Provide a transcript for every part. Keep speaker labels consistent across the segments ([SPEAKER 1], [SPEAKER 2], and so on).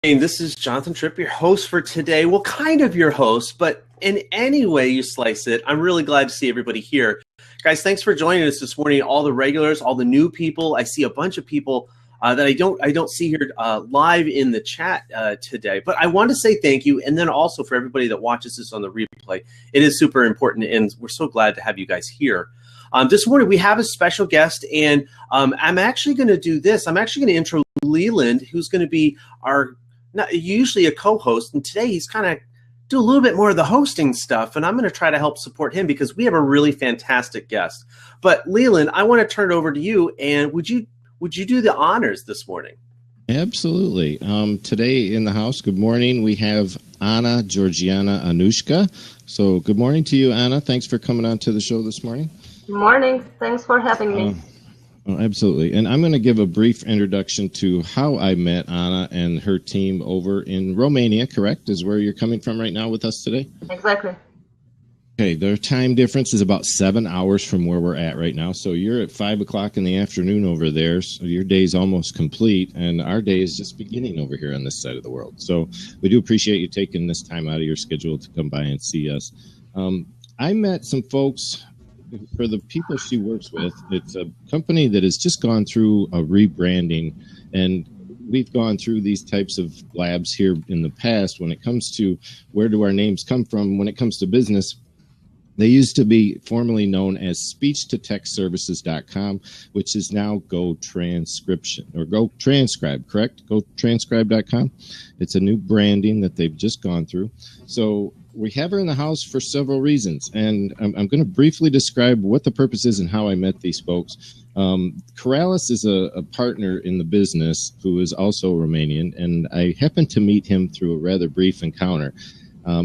[SPEAKER 1] This is Jonathan Tripp, your host for today. Well, kind of your host, but in any way you slice it, I'm really glad to see everybody here. Guys, thanks for joining us this morning. All the regulars, all the new people. I see a bunch of people that I don't see here live in the chat today. But I want to say thank you, and then also for everybody that watches this on the replay. It is super important, and we're so glad to have you guys here. This morning we have a special guest, and I'm actually going to do this. I'm actually going to intro Leland, who's going to be our not usually a co-host, and today he's kind of do a little bit more of the hosting stuff, and I'm going to try to help support him because we have a really fantastic guest. But Leland, I want to turn it over to you, and would you do the honors this morning?
[SPEAKER 2] Absolutely. Today in the house, good morning. We have Anna Georgiana Anushka. So good morning to you, Anna. Thanks for coming on to the show this morning.
[SPEAKER 3] Good morning. Thanks for having me.
[SPEAKER 2] Oh, absolutely. And I'm going to give a brief introduction to how I met Anna and her team over in Romania, correct? Is where you're coming from right now with us today?
[SPEAKER 3] Exactly.
[SPEAKER 2] Okay, their time difference is about 7 hours from where we're at right now. So you're at 5 o'clock in the afternoon over there. So your day's almost complete, and our day is just beginning over here on this side of the world. So we do appreciate you taking this time out of your schedule to come by and see us. I met some folks. For the people she works with, it's a company that has just gone through a rebranding, and we've gone through these types of labs here in the past when it comes to where do our names come from. When it comes to business, they used to be formerly known as speech-to-text-services.com, which is now GoTranscription, or GoTranscribe, correct? GoTranscribe.com. It's a new branding that they've just gone through. So we have her in the house for several reasons, and I'm going to briefly describe what the purpose is and how I met these folks. Corrales is a partner in the business who is also Romanian, and I happened to meet him through a rather brief encounter.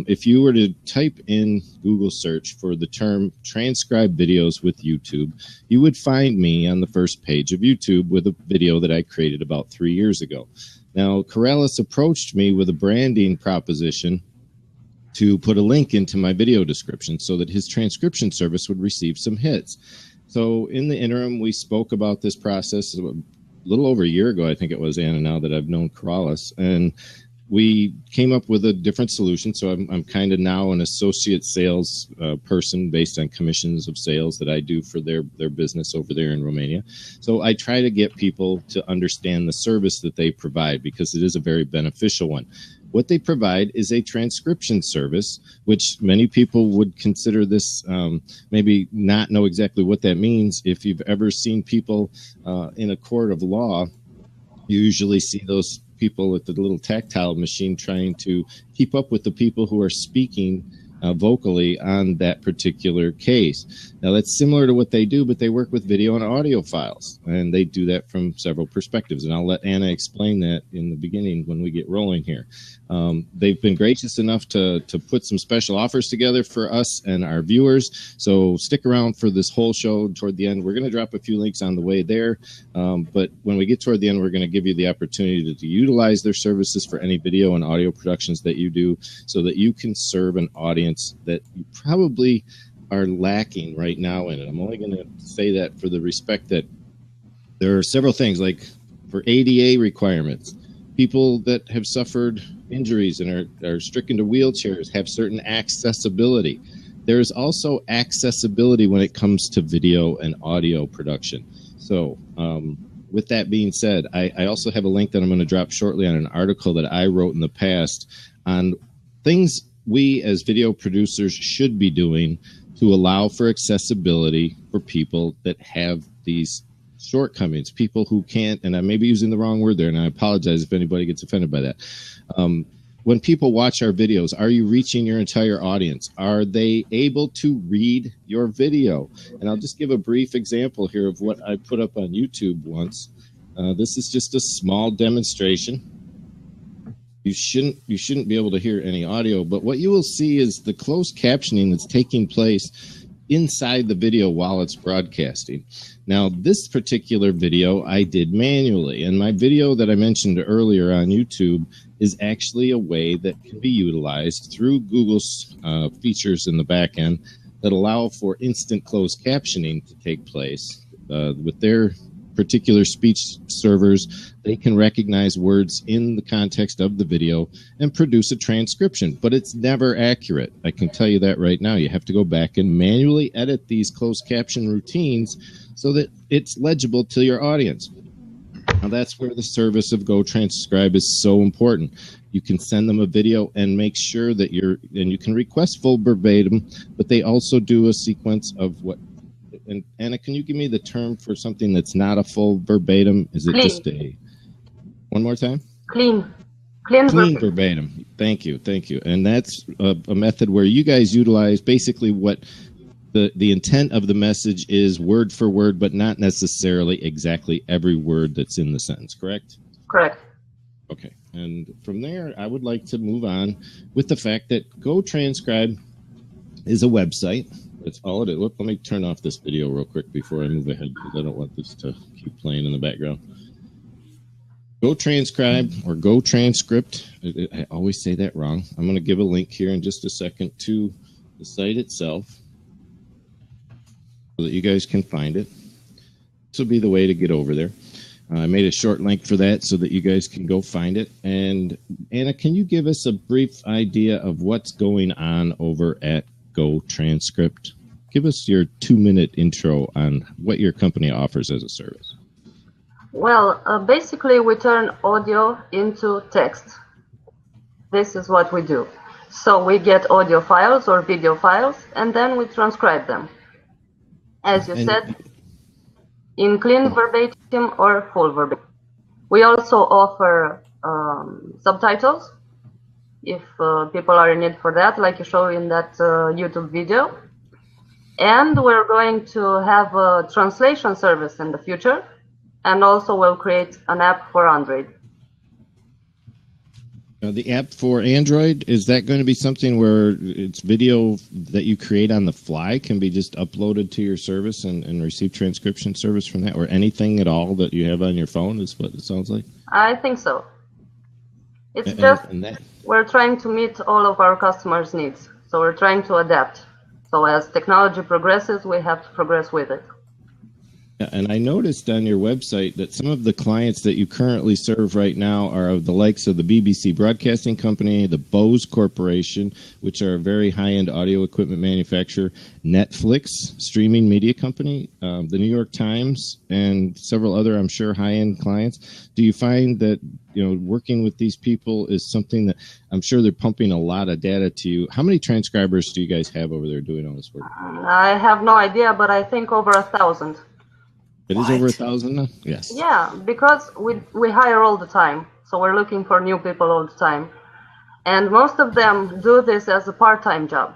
[SPEAKER 2] If you were to type in Google search for the term transcribe videos with YouTube, you would find me on the first page of YouTube with a video that I created about 3 years ago. Now, Corrales approached me with a branding proposition to put a link into my video description so that his transcription service would receive some hits. So in the interim, we spoke about this process a little over a year ago, I think it was, Anna, now that I've known Corrales, and we came up with a different solution. So I'm kind of now an associate sales person based on commissions of sales that I do for their business over there in Romania. So I try to get people to understand the service that they provide because it is a very beneficial one. What they provide is a transcription service, which many people would consider this, maybe not know exactly what that means. If you've ever seen people in a court of law, you usually see those people with the little tactile machine trying to keep up with the people who are speaking vocally on that particular case. Now, that's similar to what they do, but they work with video and audio files, and they do that from several perspectives. And I'll let Anna explain that in the beginning when we get rolling here. They've been gracious enough to put some special offers together for us and our viewers. So stick around for this whole show. Toward the end, we're going to drop a few links on the way there. But when we get toward the end, we're going to give you the opportunity to utilize their services for any video and audio productions that you do so that you can serve an audience that you probably are lacking right now in it. I'm only going to say that for the respect that there are several things, like for ADA requirements, people that have suffered injuries and are stricken to wheelchairs have certain accessibility. There's also accessibility when it comes to video and audio production. So with that being said, I also have a link that I'm going to drop shortly on an article that I wrote in the past on things we as video producers should be doing to allow for accessibility for people that have these shortcomings, people who can't, and I may be using the wrong word there, and I apologize if anybody gets offended by that. When people watch our videos, are you reaching your entire audience? Are they able to read your video? And I'll just give a brief example here of what I put up on YouTube once. This is just a small demonstration. You shouldn't be able to hear any audio, but what you will see is the closed captioning that's taking place inside the video while it's broadcasting. Now, this particular video I did manually, and my video that I mentioned earlier on YouTube is actually a way that can be utilized through Google's features in the back end that allow for instant closed captioning to take place with their particular speech servers, they can recognize words in the context of the video and produce a transcription, but it's never accurate. I can tell you that right now. You have to go back and manually edit these closed caption routines so that it's legible to your audience. Now that's where the service of GoTranscribe is so important. You can send them a video and make sure that and you can request full verbatim, but they also do a sequence of what. And Anna, can you give me the term for something that's not a full verbatim? Is it
[SPEAKER 3] clean.
[SPEAKER 2] Just a, one more time?
[SPEAKER 3] Clean
[SPEAKER 2] verbatim. Thank you. And that's a method where you guys utilize basically what the intent of the message is word for word, but not necessarily exactly every word that's in the sentence, correct?
[SPEAKER 3] Correct.
[SPEAKER 2] Okay. And from there, I would like to move on with the fact that GoTranscribe is a website. That's all it is. Look, let me turn off this video real quick before I move ahead because I don't want this to keep playing in the background. GoTranscribe or GoTranscript. I always say that wrong. I'm going to give a link here in just a second to the site itself so that you guys can find it. This will be the way to get over there. I made a short link for that so that you guys can go find it. And Anna, can you give us a brief idea of what's going on over at GoTranscript? Give us your 2-minute intro on what your company offers as a service.
[SPEAKER 3] Well, basically we turn audio into text. This is what we do. So we get audio files or video files, and then we transcribe them. As you said, in clean verbatim or full verbatim. We also offer subtitles if people are in need for that, like you show in that YouTube video. And we're going to have a translation service in the future, and also we'll create an app for Android.
[SPEAKER 2] The app for Android, is that going to be something where it's video that you create on the fly can be just uploaded to your service and receive transcription service from that, or anything at all that you have on your phone is what it sounds like?
[SPEAKER 3] I think so. It's we're trying to meet all of our customers' needs. So we're trying to adapt. So as technology progresses, we have to progress with it.
[SPEAKER 2] And I noticed on your website that some of the clients that you currently serve right now are of the likes of the BBC Broadcasting Company, the Bose Corporation, which are a very high-end audio equipment manufacturer, Netflix, streaming media company, the New York Times, and several other, I'm sure, high-end clients. Do you find that working with these people is something that I'm sure they're pumping a lot of data to you? How many transcribers do you guys have over there doing all this work?
[SPEAKER 3] I have no idea, but I think over 1,000.
[SPEAKER 2] It is over 1,000 now? Yes.
[SPEAKER 3] Yeah, because we hire all the time. So we're looking for new people all the time. And most of them do this as a part-time job.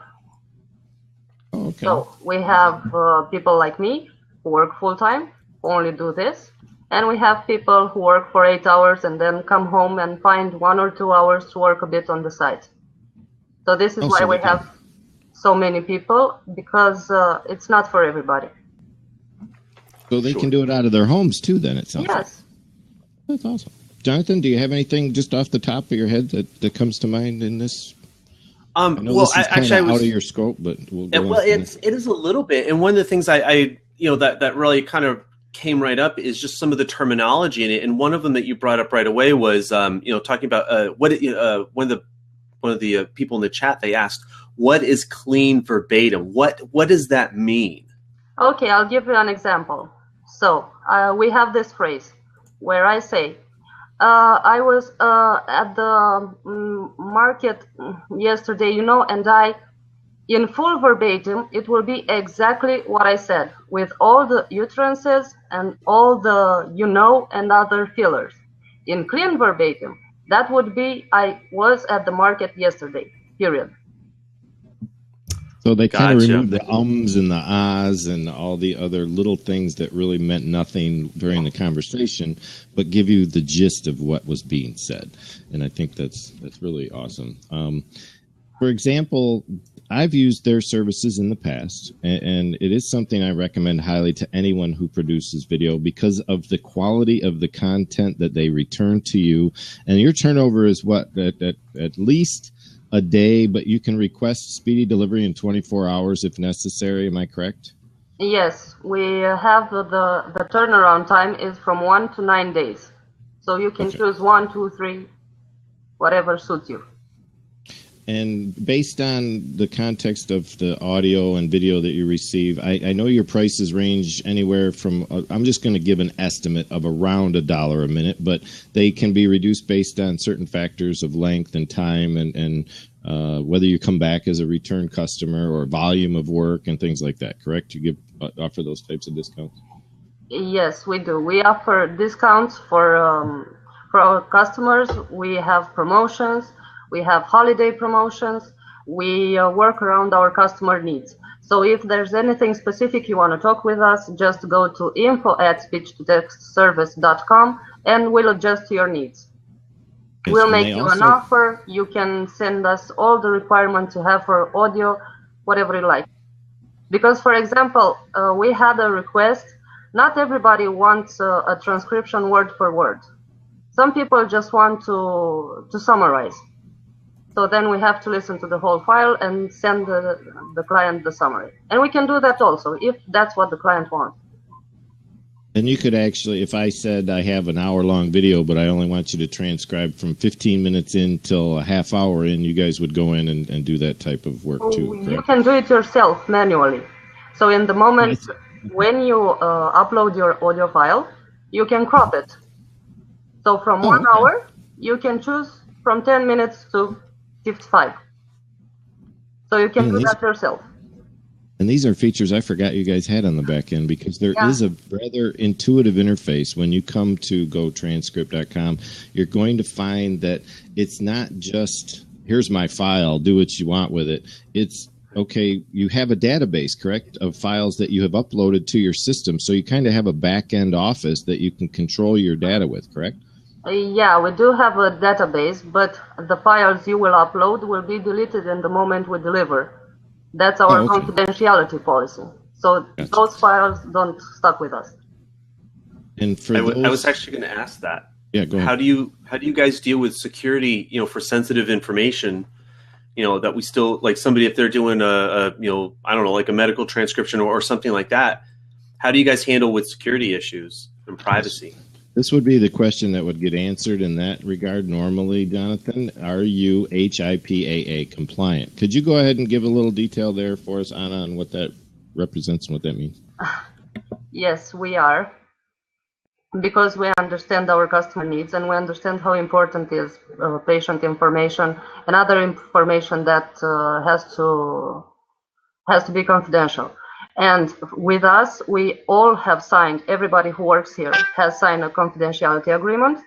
[SPEAKER 2] Oh, okay.
[SPEAKER 3] So we have people like me who work full-time, who only do this. And we have people who work for 8 hours and then come home and find 1 or 2 hours to work a bit on the side. So this is why we have so many people, because it's not for everybody.
[SPEAKER 2] So they can do it out of their homes too, then, it sounds like.
[SPEAKER 3] Yes.
[SPEAKER 2] That's awesome. Jonathan, do you have anything just off the top of your head that comes to mind in this? I know
[SPEAKER 1] well,
[SPEAKER 2] this is
[SPEAKER 1] actually, I was
[SPEAKER 2] out of your scope, but
[SPEAKER 1] it is a little bit. And one of the things I that really kind of came right up is just some of the terminology in it. And one of them that you brought up right away was talking about one of the people in the chat. They asked, "What is clean verbatim? What does that mean?"
[SPEAKER 3] Okay, I'll give you an example. So we have this phrase where I say, I was at the market yesterday, and in full verbatim, it will be exactly what I said, with all the utterances and all the and other fillers. In clean verbatim, that would be, I was at the market yesterday, period.
[SPEAKER 2] So they kind of remove the ums and the ahs and all the other little things that really meant nothing during the conversation, but give you the gist of what was being said. And I think that's really awesome. For example, I've used their services in the past, and it is something I recommend highly to anyone who produces video because of the quality of the content that they return to you. And your turnover is what, at least a day, but you can request speedy delivery in 24 hours if necessary. Am I correct?
[SPEAKER 3] Yes, we have the turnaround time is from 1 to 9 days. So you can choose 1, 2, 3, whatever suits you.
[SPEAKER 2] And based on the context of the audio and video that you receive, I know your prices range anywhere from, I'm just going to give an estimate of around $1 a minute, but they can be reduced based on certain factors of length and time and whether you come back as a return customer or volume of work and things like that, correct? You offer those types of discounts?
[SPEAKER 3] Yes, we do. We offer discounts for our customers. We have promotions. We have holiday promotions. We work around our customer needs. So if there's anything specific you want to talk with us, just go to info@speech-to-text-service.com and we'll adjust to your needs.
[SPEAKER 2] Yes,
[SPEAKER 3] we'll make you an offer. You can send us all the requirements you have for audio, whatever you like. Because, for example, we had a request. Not everybody wants a transcription word for word. Some people just want to summarize. So then we have to listen to the whole file and send the client the summary. And we can do that also, if that's what the client wants.
[SPEAKER 2] And you could actually, if I said I have an hour-long video, but I only want you to transcribe from 15 minutes in till a half hour in, you guys would go in and do that type of work too, correct?
[SPEAKER 3] You can do it yourself manually. So in the moment when you upload your audio file, you can crop it. So from 1 hour, you can choose from 10 minutes to 55. So you can do that yourself.
[SPEAKER 2] And these are features I forgot you guys had on the back end, because there is a rather intuitive interface. When you come to GoTranscript.com, you're going to find that it's not just, here's my file, do what you want with it. It's, okay, you have a database, correct, of files that you have uploaded to your system. So you kind of have a back-end office that you can control your data with, correct?
[SPEAKER 3] Yeah, we do have a database, but the files you will upload will be deleted in the moment we deliver. That's our confidentiality policy. So those files don't stuck with us.
[SPEAKER 2] And for
[SPEAKER 1] I was actually going to ask that.
[SPEAKER 2] Yeah, go ahead.
[SPEAKER 1] How do you guys deal with security, for sensitive information, that we still, like somebody, if they're doing I don't know, like a medical transcription or something like that, how do you guys handle with security issues and privacy?
[SPEAKER 2] This would be the question that would get answered in that regard normally, Jonathan. Are you HIPAA compliant? Could you go ahead and give a little detail there for us, Anna, on what that represents and what that means?
[SPEAKER 3] Yes, we are. Because we understand our customer needs and we understand how important is patient information and other information that has to be confidential. And with us, we all have signed, everybody who works here has signed a confidentiality agreement.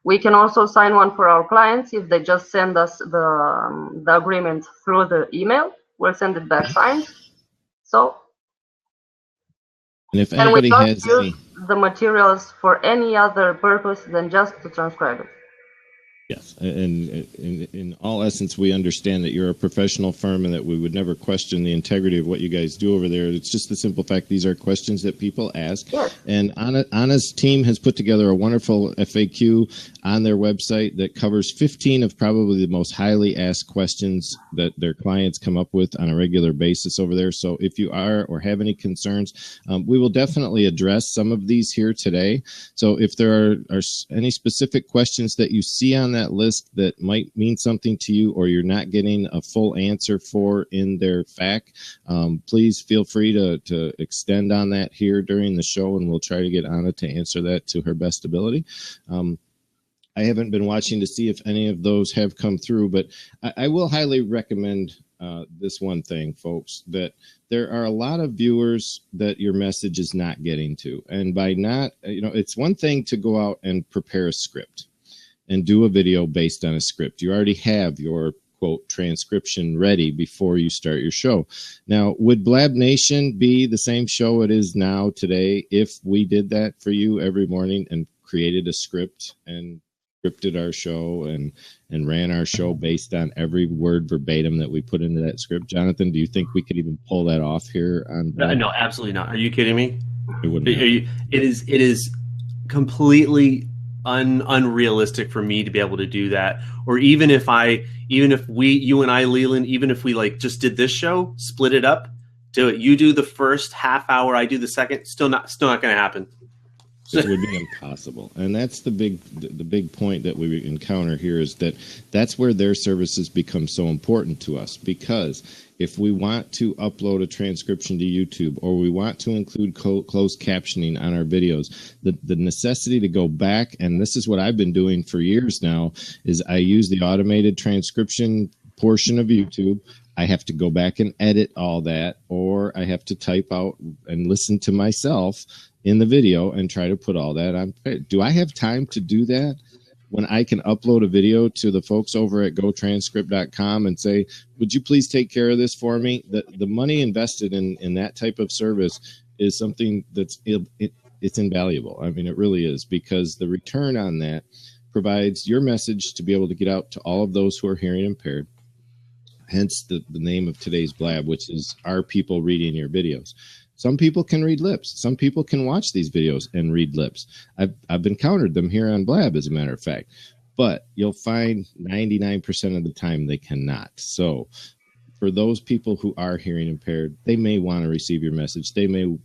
[SPEAKER 3] We can also sign one for our clients if they just send us the agreement through the email. We'll send it back signed. So,
[SPEAKER 2] and if anybody has
[SPEAKER 3] use the materials for any other purpose than just to transcribe it.
[SPEAKER 2] Yes, and in all essence, we understand that you're a professional firm and that we would never question the integrity of what you guys do over there. It's just the simple fact these are questions that people ask.
[SPEAKER 3] Yes.
[SPEAKER 2] And Anna's team has put together a wonderful FAQ on their website that covers 15 of probably the most highly asked questions that their clients come up with on a regular basis over there. So if you are or have any concerns, we will definitely address some of these here today. So if there are any specific questions that you see on that list that might mean something to you or you're not getting a full answer for in their FAQ, please feel free to extend on that here during the show, and we'll try to get Anna to answer that to her best ability. I haven't been watching to see if any of those have come through, but I will highly recommend this one thing, folks, that there are a lot of viewers that your message is not getting to. And by not, it's one thing to go out and prepare a script and do a video based on a script. You already have your, quote, transcription ready before you start your show. Now, would BlabNation be the same show it is now today if we did that for you every morning and created a script and scripted our show and ran our show based on every word verbatim that we put into that script? Jonathan, do you think we could even pull that off here on
[SPEAKER 1] No, absolutely not. Are you kidding me?
[SPEAKER 2] It wouldn't.
[SPEAKER 1] It is completely unrealistic for me to be able to do that. Or you and I, Leland, even if we like just did this show, split it up, Do it. You do the first half hour, I do the second. Still not going to happen.
[SPEAKER 2] It would be impossible. And that's the big point that we encounter here, is that that's where their services become so important to us, because if we want to upload a transcription to YouTube, or we want to include closed captioning on our videos, the necessity to go back, and this is what I've been doing for years now, is I use the automated transcription portion of YouTube. I have to go back and edit all that, or I have to type out and listen to myself in the video and try to put all that on. Do I have time to do that when I can upload a video to the folks over at GoTranscript.com and say, would you please take care of this for me? The money invested in that type of service is something that's it's invaluable. I mean, it really is, because the return on that provides your message to be able to get out to all of those who are hearing impaired. Hence the name of today's Blab, which is Are People Reading Your Videos? Some people can read lips. Some people can watch these videos and read lips. I've encountered them here on Blab, as a matter of fact. But you'll find 99% of the time they cannot. So for those people who are hearing impaired, they may want to receive your message. They may,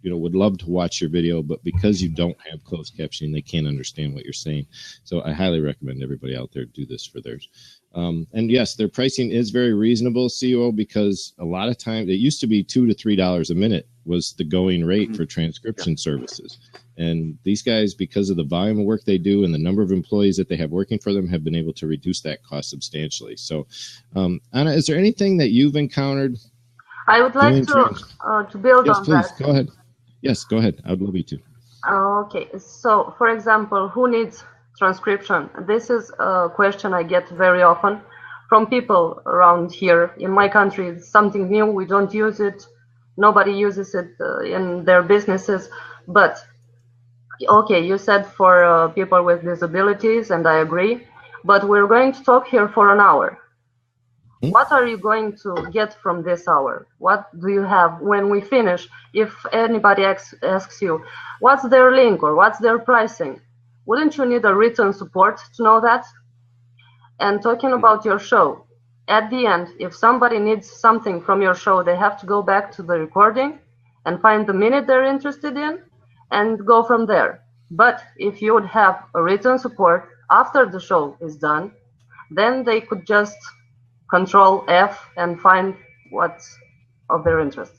[SPEAKER 2] would love to watch your video, but because you don't have closed captioning, they can't understand what you're saying. So I highly recommend everybody out there do this for theirs. And yes, their pricing is very reasonable, COO, because a lot of times it used to be $2 to $3 a minute was the going rate for transcription services. And these guys, because of the volume of work they do and the number of employees that they have working for them, have been able to reduce that cost substantially. So, Anna, is there anything that you've encountered?
[SPEAKER 3] I would like to build on
[SPEAKER 2] please,
[SPEAKER 3] that.
[SPEAKER 2] Go ahead. Yes, go ahead. I would love you to.
[SPEAKER 3] Okay, so for example, who needs transcription? This is a question I get very often from people around here. In my country, it's something new. We don't use it. Nobody uses it in their businesses. But, okay, you said for people with disabilities, and I agree. But we're going to talk here for an hour. What are you going to get from this hour? What do you have when we finish? If anybody asks you, what's their link or what's their pricing? Wouldn't you need a written support to know that? And talking about your show, at the end, if somebody needs something from your show, they have to go back to the recording and find the minute they're interested in and go from there. But if you would have a written support after the show is done, then they could just Control F and find what's of their interest.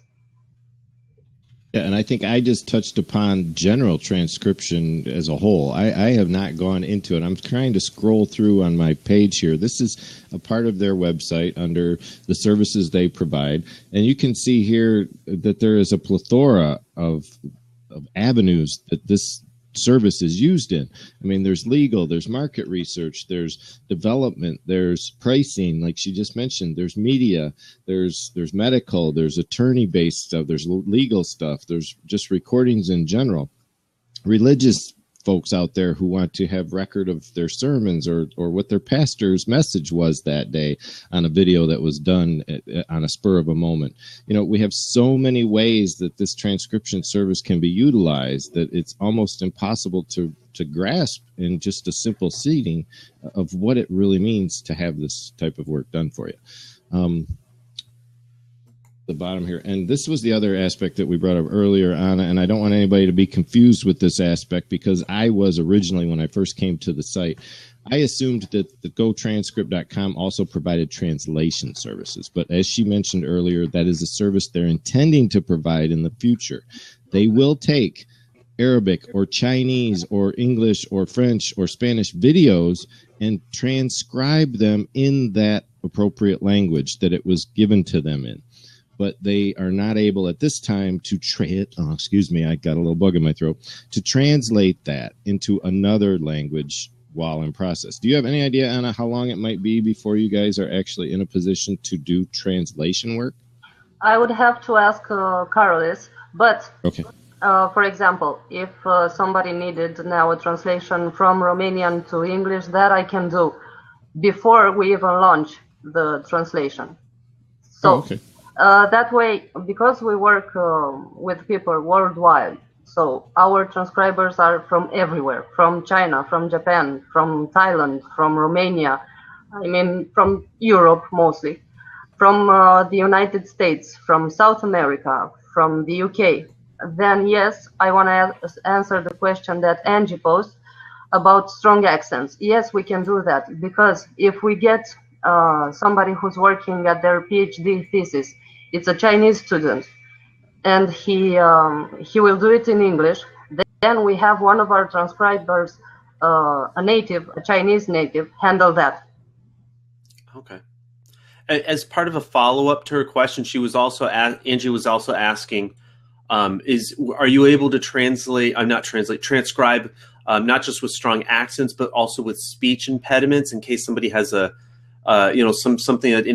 [SPEAKER 2] Yeah, and I think I just touched upon general transcription as a whole. I have not gone into it. I'm trying to scroll through on my page here. This is a part of their website under the services they provide. And you can see here that there is a plethora of avenues that this service is used in. I mean, there's legal, there's market research, there's development, there's pricing, like she just mentioned, there's media, there's medical, there's attorney-based stuff, there's legal stuff, there's just recordings in general. Religious folks out there who want to have record of their sermons or what their pastor's message was that day on a video that was done on a spur of a moment. You know, we have so many ways that this transcription service can be utilized that it's almost impossible to grasp in just a simple seating of what it really means to have this type of work done for you. The bottom here, and this was the other aspect that we brought up earlier, Anna, and I don't want anybody to be confused with this aspect, because I was originally, when I first came to the site, I assumed that the GoTranscript.com also provided translation services, but as she mentioned earlier, that is a service they're intending to provide in the future. They will take Arabic or Chinese or English or French or Spanish videos and transcribe them in that appropriate language that it was given to them in. But they are not able at this time to excuse me, I got a little bug in my throat, to translate that into another language while in process. Do you have any idea, Anna, how long it might be before you guys are actually in a position to do translation work?
[SPEAKER 3] I would have to ask Carolis, but
[SPEAKER 2] okay.
[SPEAKER 3] For example, if somebody needed now a translation from Romanian to English, that I can do before we even launch the translation. So.
[SPEAKER 2] Okay.
[SPEAKER 3] That way, because we work with people worldwide, so our transcribers are from everywhere, from China, from Japan, from Thailand, from Romania, I mean, from Europe mostly, from the United States, from South America, from the UK, then yes, I want to answer the question that Angie posed about strong accents. Yes, we can do that, because if we get somebody who's working at their PhD thesis, it's a Chinese student, and he will do it in English. Then we have one of our transcribers, a Chinese native, handle that.
[SPEAKER 1] Okay. As part of a follow-up to her question, she was also Angie was also asking, are you able to transcribe not just with strong accents, but also with speech impediments in case somebody has a something that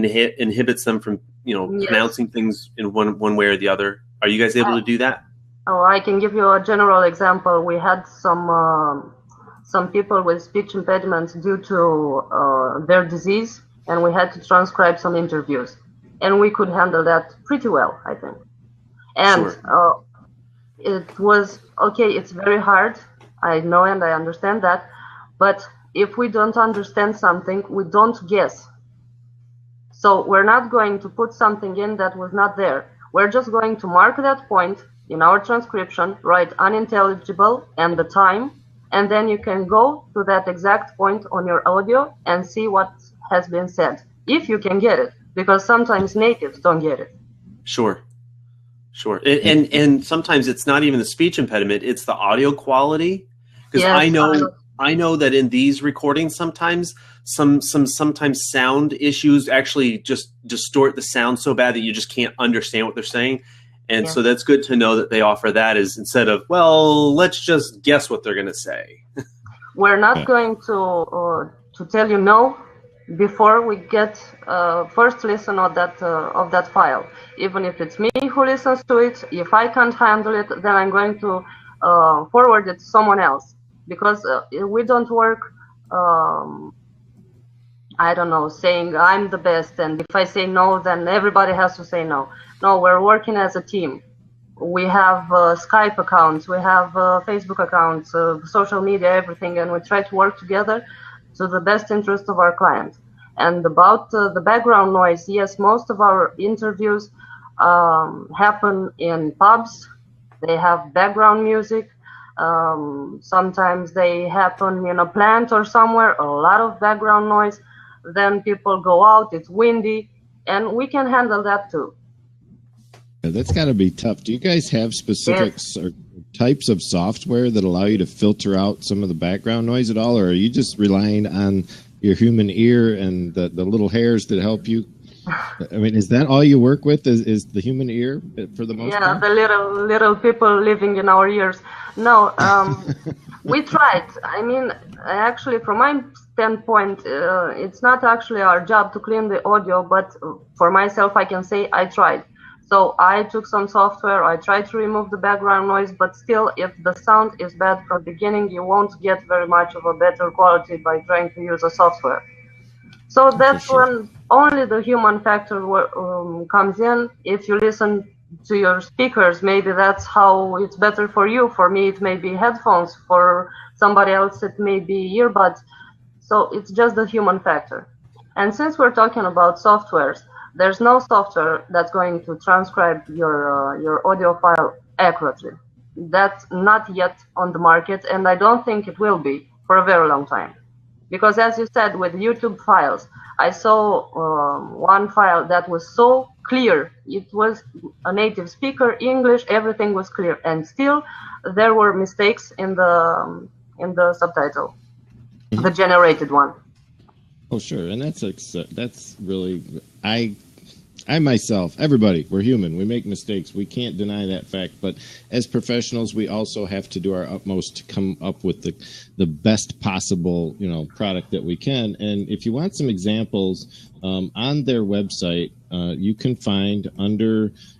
[SPEAKER 1] inhibits them from
[SPEAKER 3] Yes.
[SPEAKER 1] pronouncing things in one way or the other? Are you guys able to do that?
[SPEAKER 3] Oh, I can give you a general example. We had some people with speech impediments due to their disease, and we had to transcribe some interviews, and we could handle that pretty well, I think. And
[SPEAKER 1] Sure.
[SPEAKER 3] It was okay. It's very hard. I know and I understand that, but if we don't understand something, we don't guess. So we're not going to put something in that was not there. We're just going to mark that point in our transcription, write unintelligible and the time, and then you can go to that exact point on your audio and see what has been said, if you can get it, because sometimes natives don't get it.
[SPEAKER 1] Sure. And sometimes it's not even the speech impediment, it's the audio quality. Because
[SPEAKER 3] Yes,
[SPEAKER 1] I know that in these recordings sometimes sometimes sound issues actually just distort the sound so bad that you just can't understand what they're saying. And
[SPEAKER 3] Yeah.
[SPEAKER 1] so that's good to know that they offer that, is instead of, well, let's just guess what they're going to say.
[SPEAKER 3] we're not going to tell you no before we get first listen of that file. Even if it's me who listens to it, if I can't handle it, then I'm going to forward it to someone else, because we don't work I don't know, saying I'm the best, and if I say no, then everybody has to say no. No, we're working as a team. We have Skype accounts, we have Facebook accounts, social media, everything, and we try to work together to the best interest of our client. And about the background noise, yes, most of our interviews happen in pubs. They have background music. Sometimes they happen in a plant or somewhere, a lot of background noise. Then people go out, it's windy, and we can handle that too.
[SPEAKER 2] That's got to be tough. Do you guys have specific or types of software that allow you to filter out some of the background noise at all, or are you just relying on your human ear and the little hairs that help you? I mean, is that all you work with? Is the human ear for the most part?
[SPEAKER 3] Yeah, the little people living in our ears. No, we tried. I mean, actually, from my standpoint, it's not actually our job to clean the audio, but for myself, I can say I tried. So I took some software, I tried to remove the background noise, but still, if the sound is bad from the beginning, you won't get very much of a better quality by trying to use a software. So that's when only the human factor comes in. If you listen to your speakers, maybe that's how it's better for you. For me, it may be headphones. For somebody else, it may be earbuds. So it's just the human factor. And since we're talking about softwares, there's no software that's going to transcribe your audio file accurately. That's not yet on the market, and I don't think it will be for a very long time. Because as you said, with YouTube files, I saw one file that was so clear. It was a native speaker, English, everything was clear, and still there were mistakes in the subtitle, the generated one.
[SPEAKER 2] Oh, sure, and that's really I myself, everybody, we're human. We make mistakes. We can't deny that fact. But as professionals, we also have to do our utmost to come up with the best possible, product that we can. And if you want some examples, on their website, you can find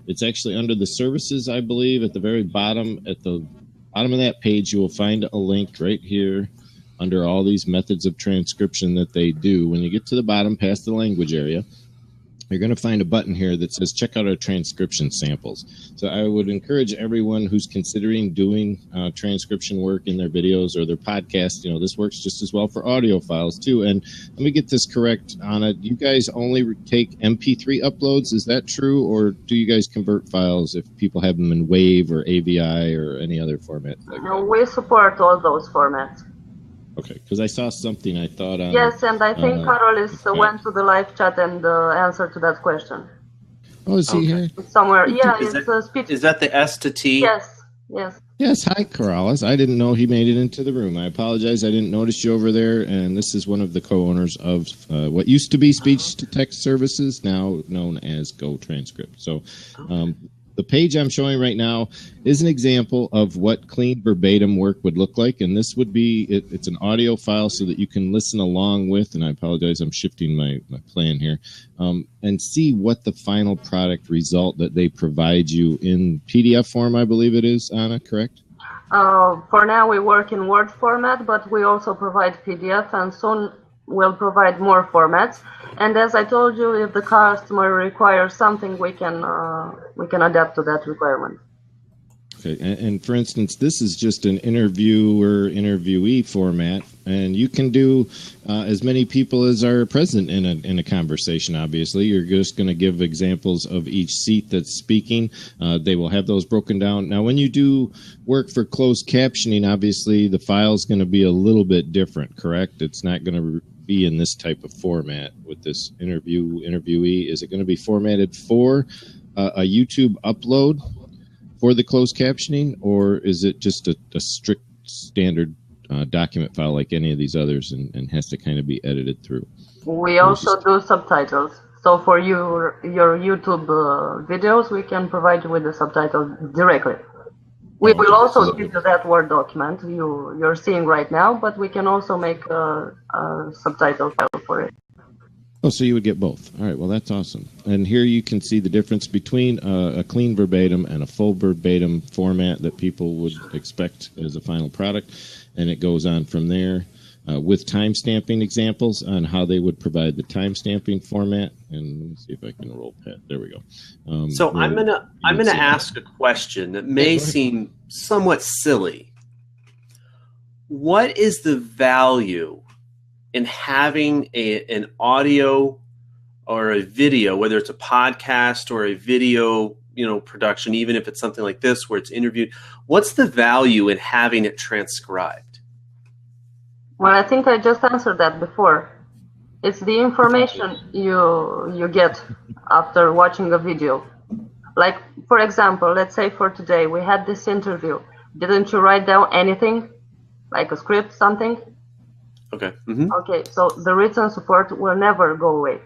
[SPEAKER 2] it's actually under the services, I believe, at the very bottom, at the bottom of that page, you will find a link right here under all these methods of transcription that they do. When you get to the bottom past the language area, you're going to find a button here that says check out our transcription samples. So I would encourage everyone who's considering doing transcription work in their videos or their podcast. You know, this works just as well for audio files too. And let me get this correct, Anna. You guys only take MP3 uploads. Is that true? Or do you guys convert files if people have them in WAV or AVI or any other format?
[SPEAKER 3] No, we support all those formats.
[SPEAKER 2] Okay, because I saw something I thought on...
[SPEAKER 3] Yes, and I think Carol went to the live chat and answered to that question.
[SPEAKER 2] Oh, is he here?
[SPEAKER 3] Somewhere, yeah, it's a speech.
[SPEAKER 1] Is that the S to T?
[SPEAKER 3] Yes, yes.
[SPEAKER 2] Yes, hi, Corrales. I didn't know he made it into the room. I apologize. I didn't notice you over there, and this is one of the co-owners of what used to be Speech-to-Text Services, now known as GoTranscript. So the page I'm showing right now is an example of what clean verbatim work would look like, and this would be, it's an audio file so that you can listen along with, and I apologize, I'm shifting my plan here, and see what the final product result that they provide you in PDF form, I believe it is, Anna, correct?
[SPEAKER 3] For now we work in Word format, but we also provide PDF, and soon we'll provide more formats. And as I told you, if the customer requires something, we can adapt to that requirement.
[SPEAKER 2] Okay, and for instance, this is just an interviewer-interviewee format, and you can do as many people as are present in a conversation. Obviously, you're just going to give examples of each seat that's speaking. They will have those broken down. Now, when you do work for closed captioning, obviously the file's going to be a little bit different, correct? It's not going to be in this type of format with this interviewee. Is it going to be formatted for a YouTube upload for the closed captioning, or is it just a strict standard document file like any of these others and has to kind of be edited through?
[SPEAKER 3] We also do subtitles. So for your YouTube videos, we can provide you with the subtitles directly. We will also give you that Word document you're seeing right now, but we can also make a subtitle file for it.
[SPEAKER 2] Oh, so you would get both. All right, well, that's awesome. And here you can see the difference between a clean verbatim and a full verbatim format that people would expect as a final product. And it goes on from there with timestamping examples on how they would provide the timestamping format. And let me see if I can roll past. There we go.
[SPEAKER 1] So I'm gonna ask a question that may seem somewhat silly. What is the value in having an audio or a video, whether it's a podcast or a video, production, even if it's something like this where it's interviewed? What's the value in having it transcribed?
[SPEAKER 3] Well, I think I just answered that before. It's the information you get after watching a video. Like, for example, let's say for today, we had this interview. Didn't you write down anything? Like a script, something?
[SPEAKER 1] Okay. Mm-hmm.
[SPEAKER 3] Okay, so the written support will never go away.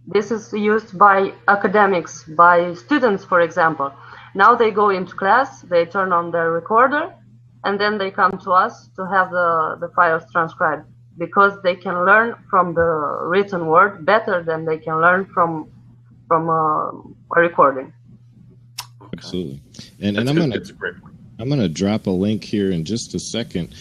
[SPEAKER 3] This is used by academics, by students, for example. Now they go into class, they turn on their recorder, and then they come to us to have the files transcribed, because they can learn from the written word better than they can learn from a recording.
[SPEAKER 2] Absolutely. And I'm gonna drop a link here in just a second.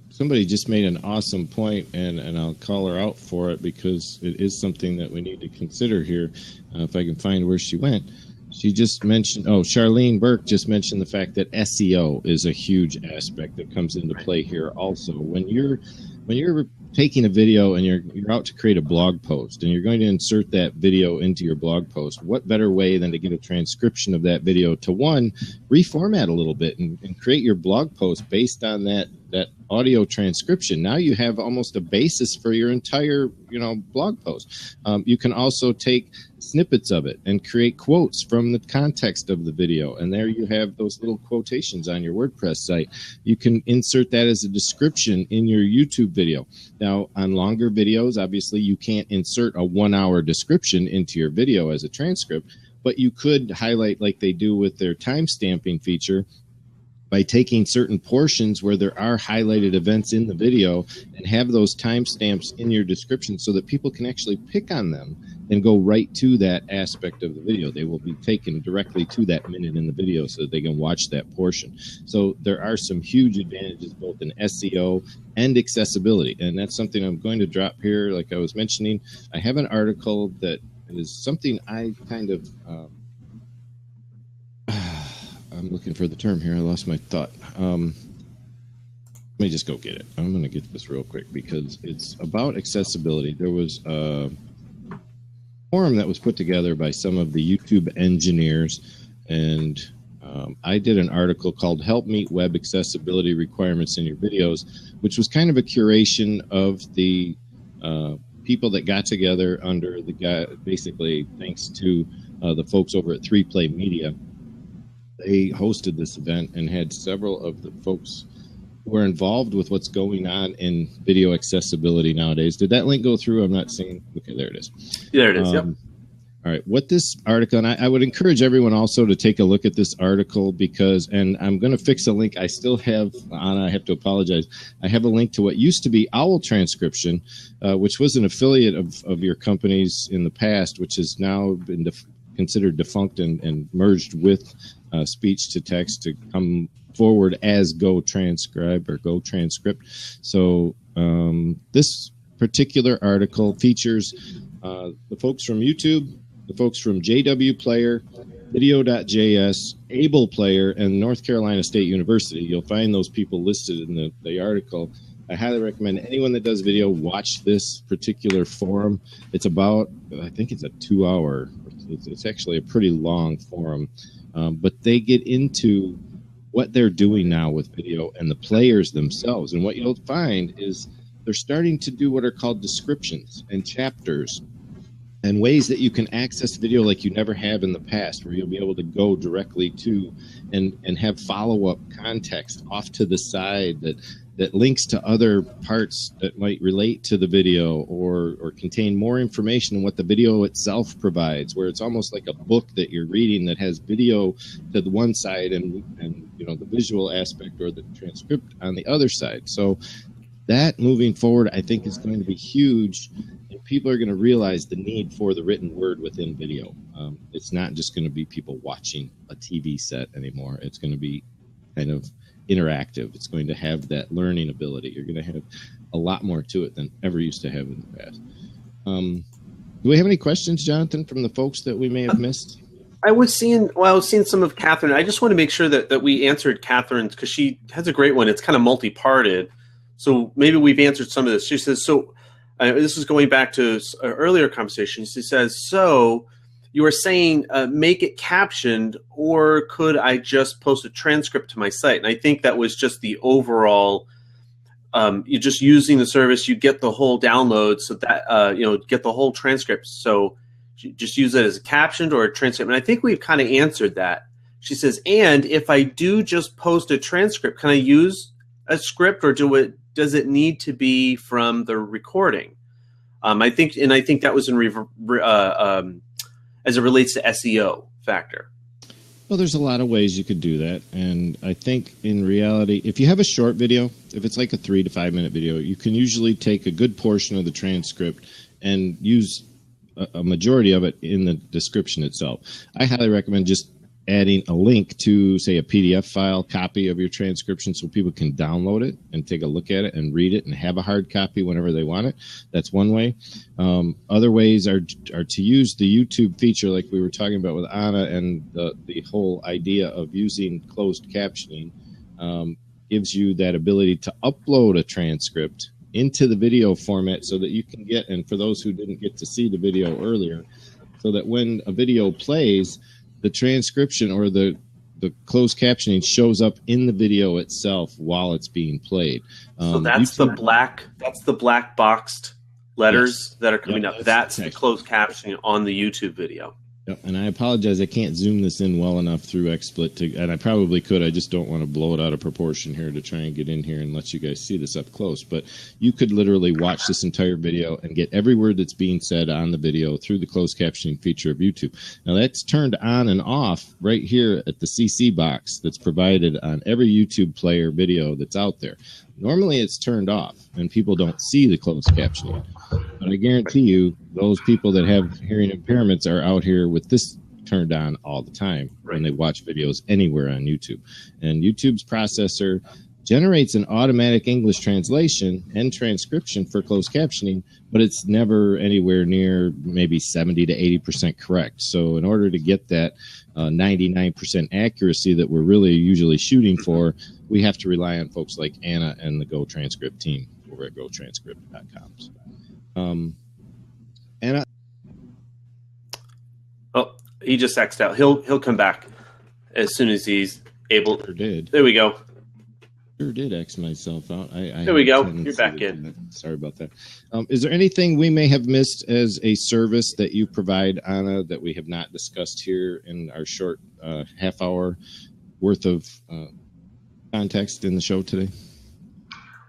[SPEAKER 2] Somebody just made an awesome point, and I'll call her out for it because it is something that we need to consider here. If I can find where she went. She just mentioned, Charlene Burke just mentioned the fact that SEO is a huge aspect that comes into play here also. When you're taking a video and you're out to create a blog post and you're going to insert that video into your blog post, what better way than to get a transcription of that video to, one, reformat a little bit and create your blog post based on that audio transcription. Now you have almost a basis for your entire blog post. You can also take snippets of it and create quotes from the context of the video, and there you have those little quotations on your WordPress site. You can insert that as a description in your YouTube video. Now, on longer videos, obviously you can't insert a 1-hour description into your video as a transcript, but you could highlight, like they do with their timestamping feature, by taking certain portions where there are highlighted events in the video and have those timestamps in your description so that people can actually pick on them and go right to that aspect of the video. They will be taken directly to that minute in the video so that they can watch that portion. So there are some huge advantages both in SEO and accessibility, and that's something I'm going to drop here. Like I was mentioning, I have an article that is something I kind of, I'm looking for the term here. I lost my thought. Let me just go get it. I'm going to get this real quick because it's about accessibility. There was a forum that was put together by some of the YouTube engineers, and I did an article called Help Meet Web Accessibility Requirements in Your Videos, which was kind of a curation of the people that got together under the guy, basically thanks to the folks over at 3Play Media. They hosted this event and had several of the folks who are involved with what's going on in video accessibility nowadays. Did that link go through? I'm not seeing. Okay, there it is.
[SPEAKER 1] There it is. Yep.
[SPEAKER 2] All right. What this article, and I would encourage everyone also to take a look at this article because, and I'm going to fix a link. I still have, Anna, I have to apologize. I have a link to what used to be Owl Transcription, which was an affiliate of your companies in the past, which has now been considered defunct and merged with speech to text to come forward as GoTranscribe or GoTranscript. So this particular article features the folks from YouTube, the folks from JW Player, Video.js, Able Player, and North Carolina State University. You'll find those people listed in the article. I highly recommend anyone that does video watch this particular forum. It's about, I think it's a 2-hour, it's actually a pretty long forum, but they get into what they're doing now with video and the players themselves. And what you'll find is they're starting to do what are called descriptions and chapters and ways that you can access video like you never have in the past, where you'll be able to go directly to and have follow-up context off to the side that links to other parts that might relate to the video or contain more information than what the video itself provides, where it's almost like a book that you're reading that has video to the one side and you know, the visual aspect or the transcript on the other side. So that moving forward, I think, is going to be huge, and people are going to realize the need for the written word within video. It's not just going to be people watching a TV set anymore. It's going to be kind of interactive. It's going to have that learning ability. You're going to have a lot more to it than ever used to have in the past. Do we have any questions, Jonathan, from the folks that we may have missed?
[SPEAKER 1] I was seeing some of Catherine. I just want to make sure that we answered Catherine's, because she has a great one. It's kind of multi-parted. So maybe we've answered some of this. She says, so this is going back to an earlier conversation. She says, so you were saying make it captioned, or could I just post a transcript to my site? And I think that was just the overall, you're just using the service, you get the whole download, so that, you know, get the whole transcript. So you just use it as a captioned or a transcript. And I think we've kind of answered that. She says, and if I do just post a transcript, can I use a script, or does it need to be from the recording? I think that was in as it relates to SEO factor.
[SPEAKER 2] Well, there's a lot of ways you could do that. And I think in reality, if you have a short video, if it's like a 3 to 5 minute video, you can usually take a good portion of the transcript and use a majority of it in the description itself. I highly recommend just adding a link to, say, a PDF file copy of your transcription so people can download it and take a look at it and read it and have a hard copy whenever they want it. That's one way. Other ways are to use the YouTube feature like we were talking about with Anna, and the whole idea of using closed captioning gives you that ability to upload a transcript into the video format so that you can get, and for those who didn't get to see the video earlier, so that when a video plays, the transcription or the closed captioning shows up in the video itself while it's being played.
[SPEAKER 1] So that's the black boxed letters that are coming up. That's the closed captioning on the YouTube video.
[SPEAKER 2] And I apologize, I can't zoom this in well enough through XSplit, and I probably could. I just don't want to blow it out of proportion here to try and get in here and let you guys see this up close. But you could literally watch this entire video and get every word that's being said on the video through the closed captioning feature of YouTube. Now that's turned on and off right here at the CC box that's provided on every YouTube player video that's out there. Normally it's turned off and people don't see the closed captioning. But I guarantee you, those people that have hearing impairments are out here with this turned on all the time when they watch videos anywhere on YouTube. And YouTube's processor generates an automatic English translation and transcription for closed captioning, but it's never anywhere near maybe 70 to 80% correct. So in order to get that 99% accuracy that we're really usually shooting for, we have to rely on folks like Anna and the GoTranscript team over at GoTranscript.com. Anna?
[SPEAKER 1] Oh, he just X'd out. He'll come back as soon as he's able.
[SPEAKER 2] Sure did.
[SPEAKER 1] There we go.
[SPEAKER 2] Sure did X myself out.
[SPEAKER 1] There we go. You're back in.
[SPEAKER 2] Sorry about that. Is there anything we may have missed as a service that you provide, Anna, that we have not discussed here in our short half hour worth of context in the show today?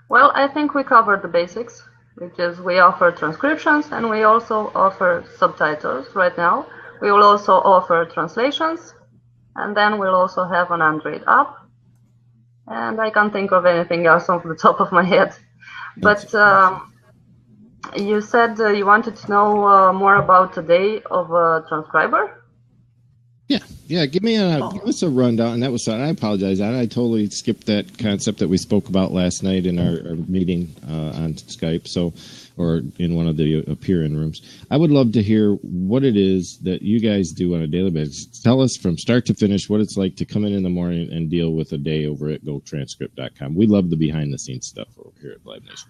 [SPEAKER 3] Well, I think we covered the basics, which is we offer transcriptions and we also offer subtitles right now. We will also offer translations, and then we'll also have an Android app. And I can't think of anything else off the top of my head. But you said you wanted to know more about the day of a transcriber?
[SPEAKER 2] Yeah. Give us a rundown. And that was, I apologize. I totally skipped that concept that we spoke about last night in our meeting on Skype. Or in one of the appear-in rooms. I would love to hear what it is that you guys do on a daily basis. Tell us from start to finish what it's like to come in the morning and deal with a day over at GoTranscript.com. We love the behind-the-scenes stuff over here at BlabNation.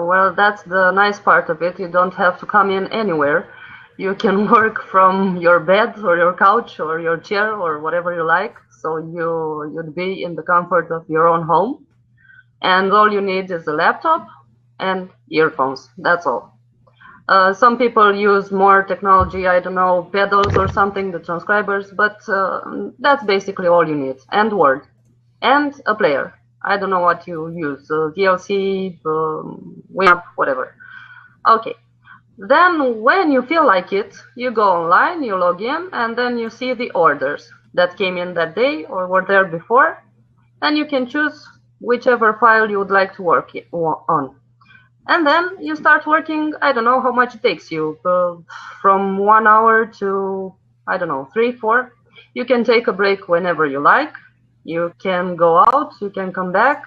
[SPEAKER 3] Well, that's the nice part of it. You don't have to come in anywhere. You can work from your bed or your couch or your chair or whatever you like. So you'd be in the comfort of your own home. And all you need is a laptop and earphones. That's all. Some people use more technology, I don't know, pedals or something, the transcribers, but that's basically all you need. And Word. And a player. I don't know what you use, DLC, Winamp, whatever. Okay. Then when you feel like it, you go online, you log in, and then you see the orders that came in that day or were there before, and you can choose whichever file you would like to work on. And then you start working, I don't know how much it takes you, from 1 hour to, I don't know, 3, 4. You can take a break whenever you like. You can go out, you can come back.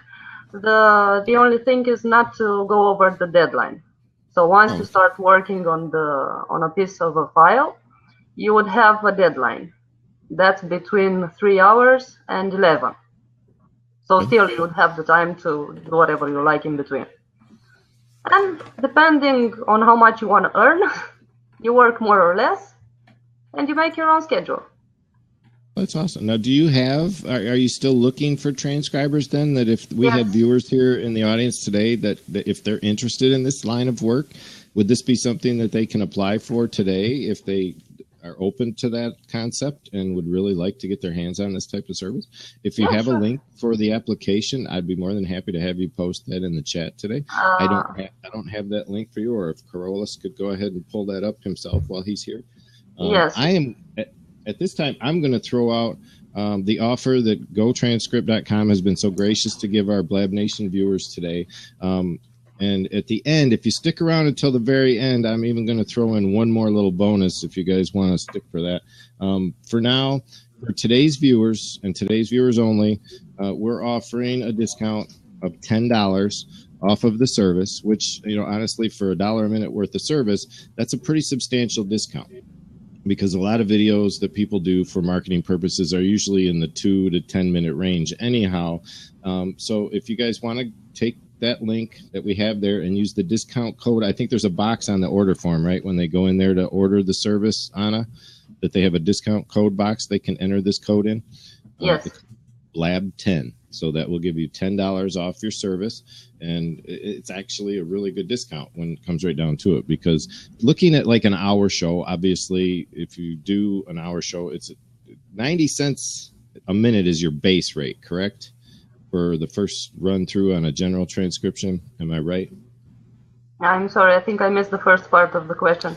[SPEAKER 3] The only thing is not to go over the deadline. So once you start working on a piece of a file, you would have a deadline. That's between 3 hours and 11. So still you would have the time to do whatever you like in between. And depending on how much you want to earn, you work more or less, and you make your own schedule.
[SPEAKER 2] That's awesome. Now, do you have, are you still looking for transcribers then? That if we had viewers here in the audience today, that if they're interested in this line of work, would this be something that they can apply for today if they are open to that concept and would really like to get their hands on this type of service? If you have a link for the application, I'd be more than happy to have you post that in the chat today. I don't have that link for you, or if Carolus could go ahead and pull that up himself while he's here.
[SPEAKER 3] Yes.
[SPEAKER 2] I am at this time, I'm going to throw out the offer that GoTranscript.com has been so gracious to give our BlabNation viewers today. And at the end, if you stick around until the very end, I'm even going to throw in one more little bonus if you guys want to stick for that. For now, for today's viewers and today's viewers only, we're offering a discount of $10 off of the service, which, you know, honestly, for $1 a minute worth of service, that's a pretty substantial discount, because a lot of videos that people do for marketing purposes are usually in the 2 to 10 minute range anyhow. So if you guys want to take that link that we have there and use the discount code, I think there's a box on the order form, right? When they go in there to order the service, Anna, that they have a discount code box they can enter this code in.
[SPEAKER 3] Yes.
[SPEAKER 2] BLAB10. So that will give you $10 off your service. And it's actually a really good discount when it comes right down to it, because looking at like an hour show, obviously, if you do an hour show, it's 90 cents a minute is your base rate, correct? For the first run through on a general transcription. Am I right?
[SPEAKER 3] I'm sorry, I think I missed the first part of the question.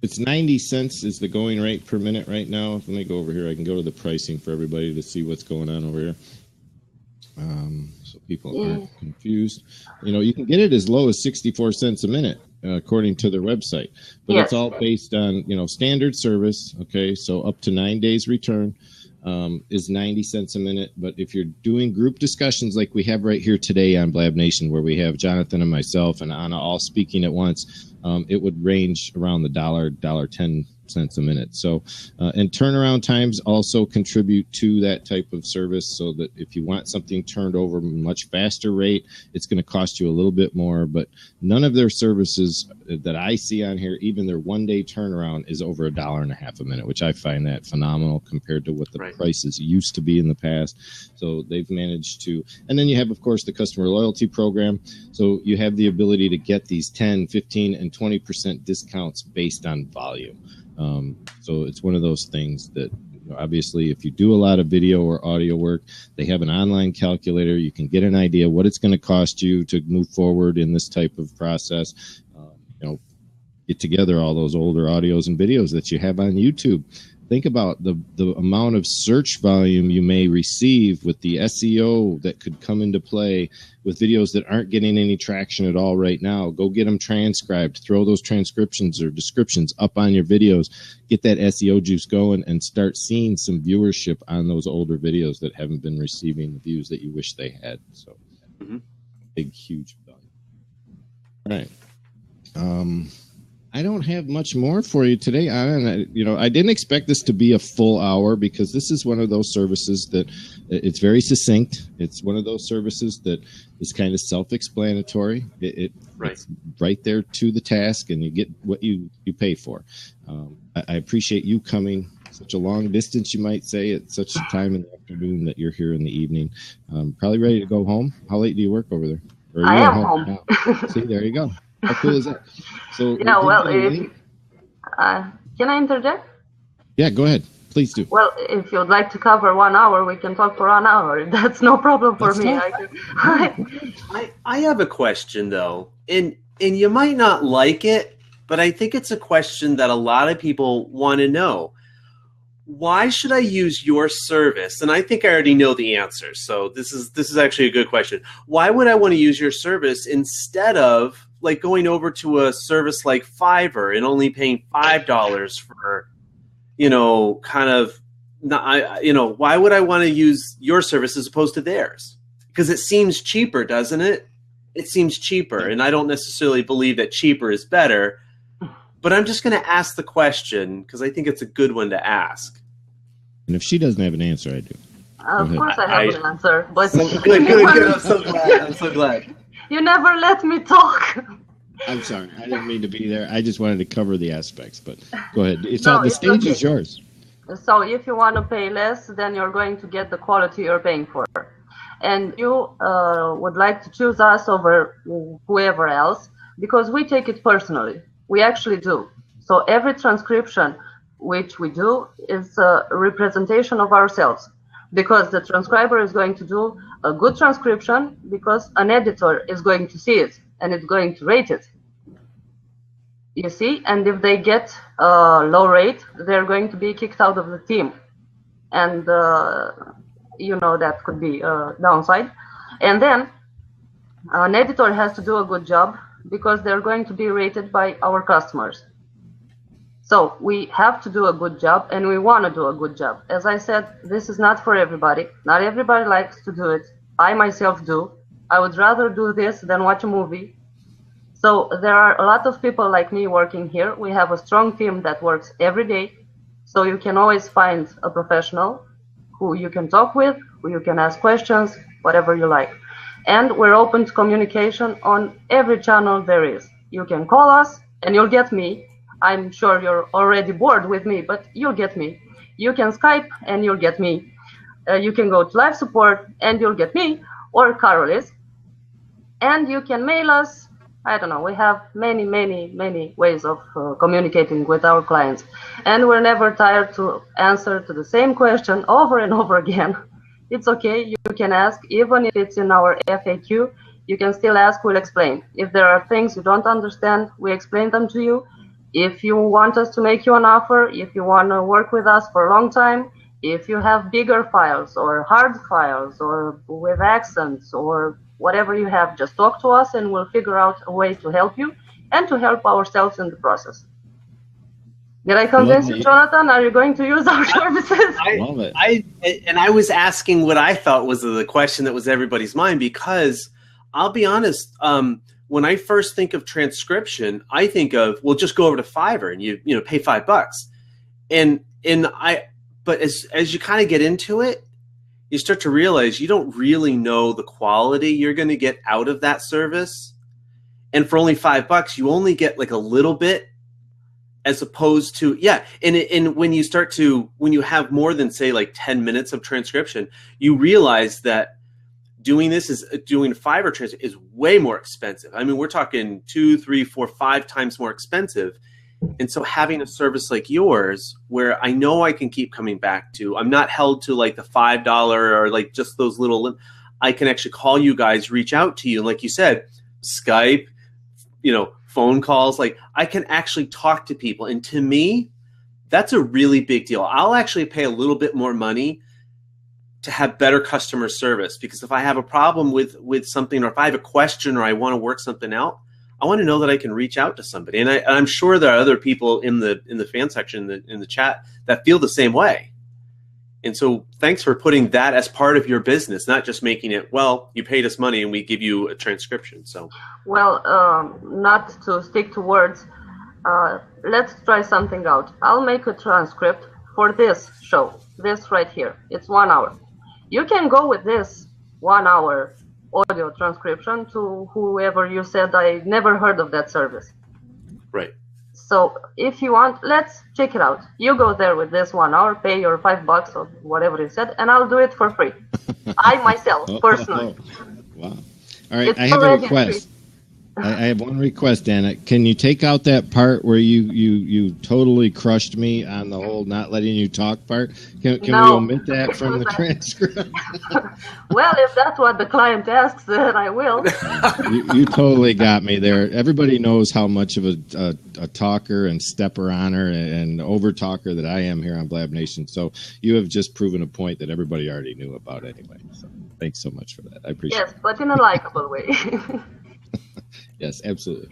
[SPEAKER 2] It's 90 cents is the going rate per minute right now. Let me go over here. I can go to the pricing for everybody to see what's going on over here. So people aren't confused. You know, you can get it as low as 64 cents a minute, according to their website. But it's all based on, you know, standard service. Okay, so up to 9 days return. is 90 cents a minute. But if you're doing group discussions like we have right here today on BlabNation, where we have Jonathan and myself and Anna all speaking at once, it would range around the $1.10 a minute. So, and turnaround times also contribute to that type of service, so that if you want something turned over at a much faster rate, it's going to cost you a little bit more. But none of their services that I see on here, even their one-day turnaround, is over $1.50 a minute, which I find that phenomenal compared to what the prices used to be in the past. So they've managed to, and then you have, of course, the customer loyalty program. So you have the ability to get these 10, 15, and 20% discounts based on volume. So it's one of those things that, obviously, if you do a lot of video or audio work, they have an online calculator. You can get an idea what it's going to cost you to move forward in this type of process. Get together all those older audios and videos that you have on YouTube. Think about the amount of search volume you may receive with the SEO that could come into play with videos that aren't getting any traction at all right now. Go get them transcribed. Throw those transcriptions or descriptions up on your videos. Get that SEO juice going and start seeing some viewership on those older videos that haven't been receiving the views that you wish they had. So, big, huge value. All right. I don't have much more for you today, Anna. And I didn't expect this to be a full hour, because this is one of those services that it's very succinct. It's one of those services that is kind of self-explanatory. It's right there to the task, and you get what you pay for. I appreciate you coming such a long distance, you might say, at such a time in the afternoon that you're here in the evening. Probably ready to go home. How late do you work over there? Or
[SPEAKER 3] I am home.
[SPEAKER 2] See, there you go. How cool is that? So
[SPEAKER 3] yeah, well, can I interject?
[SPEAKER 2] Yeah, go ahead. Please do.
[SPEAKER 3] Well, if you'd like to cover 1 hour, we can talk for 1 hour. That's no problem for me.
[SPEAKER 1] I have a question, though, and you might not like it, but I think it's a question that a lot of people want to know. Why should I use your service? And I think I already know the answer. So this is actually a good question. Why would I want to use your service instead of like going over to a service like Fiverr and only paying $5 for, why would I want to use your service as opposed to theirs? Because it seems cheaper, doesn't it? It seems cheaper. And I don't necessarily believe that cheaper is better. But I'm just going to ask the question because I think it's a good one to ask.
[SPEAKER 2] And if she doesn't have an answer, I do.
[SPEAKER 3] Of course I have an answer. But
[SPEAKER 1] good. I'm so glad.
[SPEAKER 3] You never let me talk.
[SPEAKER 2] I'm sorry. I didn't mean to be there. I just wanted to cover the aspects. But go ahead. The stage is yours.
[SPEAKER 3] So if you want to pay less, then you're going to get the quality you're paying for. And you would like to choose us over whoever else because we take it personally. We actually do. So every transcription which we do is a representation of ourselves, because the transcriber is going to do a good transcription because an editor is going to see it and it's going to rate it. You see? And if they get a low rate, they're going to be kicked out of the team. And that could be a downside. And then an editor has to do a good job because they're going to be rated by our customers. So we have to do a good job, and we want to do a good job. As I said, this is not for everybody. Not everybody likes to do it. I myself do. I would rather do this than watch a movie. So there are a lot of people like me working here. We have a strong team that works every day. So you can always find a professional who you can talk with, who you can ask questions, whatever you like. And we're open to communication on every channel there is. You can call us and you'll get me. I'm sure you're already bored with me, but you'll get me. You can Skype and you'll get me. You can go to live support and you'll get me, or Carolis. And you can mail us. I don't know. We have many, many, many ways of communicating with our clients. And we're never tired to answer to the same question over and over again. It's okay. You can ask, even if it's in our FAQ, you can still ask, we'll explain. If there are things you don't understand, we explain them to you. If you want us to make you an offer, if you want to work with us for a long time, if you have bigger files or hard files or with accents or whatever you have, just talk to us and we'll figure out a way to help you and to help ourselves in the process. Did I convince you, Jonathan? Are you going to use our services?
[SPEAKER 2] I love it.
[SPEAKER 1] I was asking what I thought was the question that was everybody's mind, because I'll be honest, when I first think of transcription, I think of, well, just go over to Fiverr and you pay $5. But as you kind of get into it, you start to realize you don't really know the quality you're going to get out of that service. And for only $5, you only get like a little bit, as opposed to, and when you have more than, say, like 10 minutes of transcription, you realize that doing Fiverr transcription is way more expensive. I mean, we're talking 2, 3, 4, 5 times more expensive. And so having a service like yours, where I know I can keep coming back to, I'm not held to like the $5 or like just those little, I can actually call you guys, reach out to you. And like you said, Skype, phone calls, like I can actually talk to people. And to me, that's a really big deal. I'll actually pay a little bit more money to have better customer service, because if I have a problem with something, or if I have a question, or I want to work something out, I want to know that I can reach out to somebody. And I'm sure there are other people in the fan section, in the chat, that feel the same way. And so thanks for putting that as part of your business, not just making it, well, you paid us money and we give you a transcription. So,
[SPEAKER 3] well, not to stick to words, let's try something out. I'll make a transcript for this show, this right here. It's 1 hour. You can go with this 1 hour audio transcription to whoever you said. I never heard of that service.
[SPEAKER 1] Right.
[SPEAKER 3] So if you want, let's check it out. You go there with this 1 hour, pay your $5 or whatever you said, and I'll do it for free. I myself, personally.
[SPEAKER 2] Wow. All right, I have a request. I have one request, Anna. Can you take out that part where you totally crushed me on the whole not letting you talk part? Can we omit that from the transcript?
[SPEAKER 3] Well, if that's what the client asks, then I will.
[SPEAKER 2] You totally got me there. Everybody knows how much of a talker and stepper-oner and over-talker that I am here on BlabNation. So you have just proven a point that everybody already knew about anyway. So thanks so much for that. I appreciate it.
[SPEAKER 3] Yes, but in a likable way.
[SPEAKER 2] Yes, absolutely.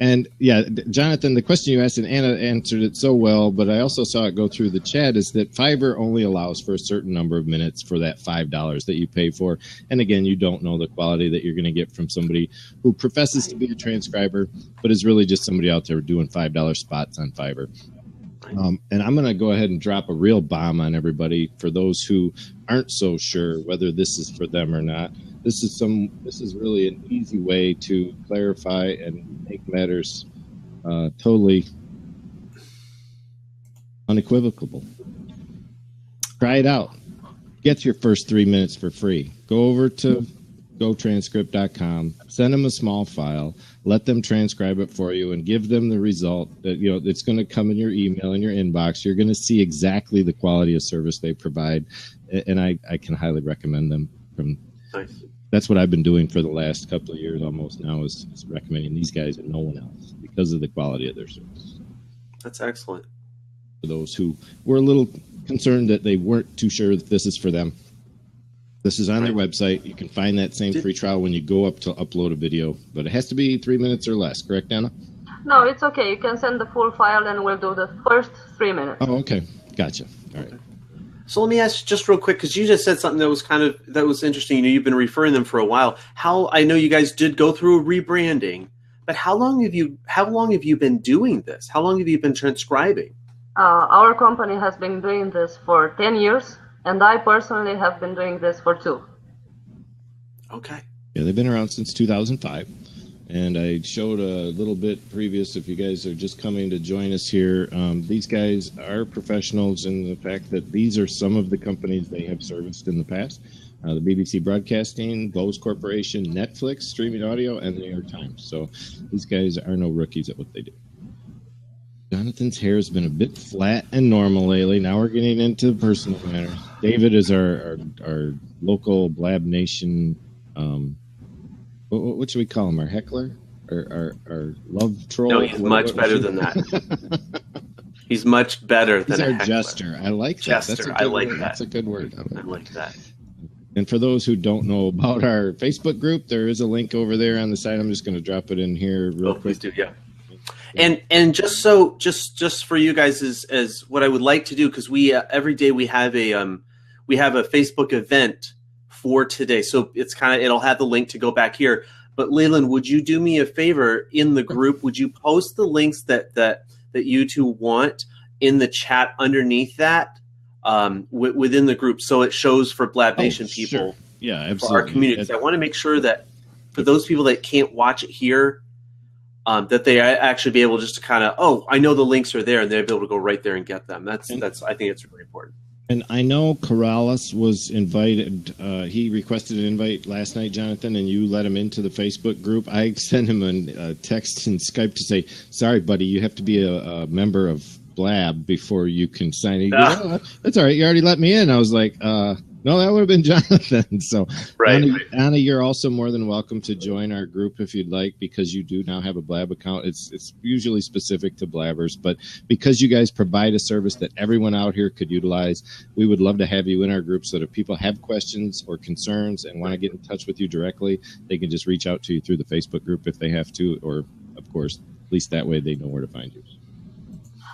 [SPEAKER 2] And yeah, Jonathan, the question you asked, and Anna answered it so well, but I also saw it go through the chat, is that Fiverr only allows for a certain number of minutes for that $5 that you pay for. And again, you don't know the quality that you're going to get from somebody who professes to be a transcriber, but is really just somebody out there doing $5 spots on Fiverr. And I'm going to go ahead and drop a real bomb on everybody for those who aren't so sure whether this is for them or not. This is really an easy way to clarify and make matters totally unequivocal. Try it out. Get your first 3 minutes for free. Go over to GoTranscript.com, send them a small file, let them transcribe it for you, and give them the result that it's going to come in your email, in your inbox. You're going to see exactly the quality of service they provide, and I can highly recommend them.
[SPEAKER 1] Nice.
[SPEAKER 2] That's what I've been doing for the last couple of years almost now, is recommending these guys and no one else because of the quality of their service.
[SPEAKER 1] That's excellent.
[SPEAKER 2] For those who were a little concerned that they weren't too sure that this is for them, this is on their website. You can find that same free trial when you go up to upload a video, but it has to be 3 minutes or less, correct, Anna? No,
[SPEAKER 3] it's okay. You can send the full file and we'll do the first 3 minutes.
[SPEAKER 2] Oh, okay. Gotcha. All right.
[SPEAKER 1] So let me ask just real quick, because you just said something that was interesting. You've been referring them for a while. I know you guys did go through a rebranding, but how long have you been doing this? How long have you been transcribing?
[SPEAKER 3] Our company has been doing this for 10 years, and I personally have been doing this for 2.
[SPEAKER 1] Okay.
[SPEAKER 2] Yeah, they've been around since 2005. And I showed a little bit previous, if you guys are just coming to join us here. These guys are professionals in the fact that these are some of the companies they have serviced in the past. The BBC Broadcasting, Bose Corporation, Netflix, Streaming Audio, and the New York Times. So these guys are no rookies at what they do. Jonathan's hair has been a bit flat and normal lately. Now we're getting into personal matters. David is our local BlabNation what should we call him? Our heckler? Our love troll?
[SPEAKER 1] No, he's much better than that. He's much better than
[SPEAKER 2] our jester. I like that.
[SPEAKER 1] Jester. I like that.
[SPEAKER 2] That's a good word.
[SPEAKER 1] I like that.
[SPEAKER 2] And for those who don't know about our Facebook group, there is a link over there on the side. I'm just going to drop it in here real quick.
[SPEAKER 1] Please do, yeah. And just for you guys as what I would like to do, because we every day we have a Facebook event for today, so it'll have the link to go back here. But Leland, would you do me a favor in the group? Would you post the links that you two want in the chat underneath that within the group, so it shows for BlabNation people?
[SPEAKER 2] Sure. Yeah, absolutely.
[SPEAKER 1] For our community, I want to make sure that for those people that can't watch it here, that they actually be able just to kind of, I know the links are there, and they'll be able to go right there and get them. I think it's really important.
[SPEAKER 2] And I know Corrales was invited. He requested an invite last night, Jonathan, and you let him into the Facebook group. I sent him a text and Skype to say, sorry, buddy, you have to be a member of Blab before you can sign. He goes, that's all right. You already let me in. I was like, no, that would have been Jonathan. So,
[SPEAKER 1] right.
[SPEAKER 2] Anna, you're also more than welcome to join our group if you'd like, because you do now have a Blab account. It's usually specific to Blabbers, but because you guys provide a service that everyone out here could utilize, we would love to have you in our group so that if people have questions or concerns and want to get in touch with you directly, they can just reach out to you through the Facebook group if they have to, or, of course, at least that way they know where to find you.